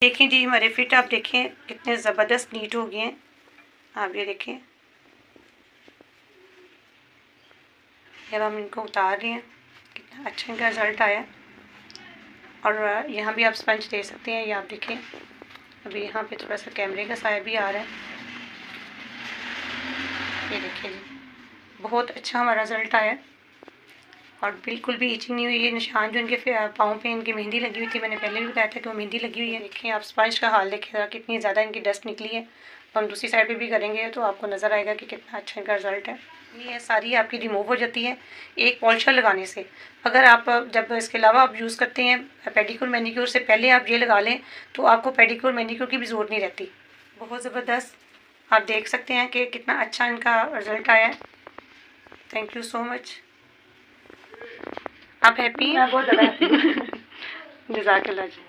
देखें जी हमारे फिट, आप देखें कितने ज़बरदस्त नीट हो गए हैं। आप ये देखें, जब हम इनको उतार रहे हैं कितना अच्छा इनका रिज़ल्ट आया। और यहाँ भी आप स्पंज दे सकते हैं। ये आप देखें, अभी यहाँ पे थोड़ा सा कैमरे का साया भी आ रहा है। ये देखिए जी, बहुत अच्छा हमारा रिज़ल्ट आया और बिल्कुल भी इचिंग नहीं हुई। ये निशान जो इनके पाँव पे इनकी मेहंदी लगी हुई थी, मैंने पहले भी बताया था कि वो मेहंदी लगी हुई है। देखिए आप स्पंज का हाल देखिए कितनी ज़्यादा इनकी डस्ट निकली है। हम दूसरी साइड पे भी करेंगे तो आपको नज़र आएगा कि कितना अच्छा इनका रिज़ल्ट है। ये सारी आपकी रिमूव हो जाती है एक पॉलिशर लगाने से। अगर आप जब इसके अलावा आप यूज़ करते हैं पेडिक्योर मैनिक्योर से पहले आप ये लगा लें तो आपको पेडिक्योर मैनिक्योर की भी ज़रूरत नहीं रहती। बहुत ज़बरदस्त, आप देख सकते हैं कि कितना अच्छा इनका रिज़ल्ट आया है। Thank you so much. आप हैप्पी हैं? मैं बहुत ज़्यादा हैप्पी हूँ। जज़ाकल्लाह जी।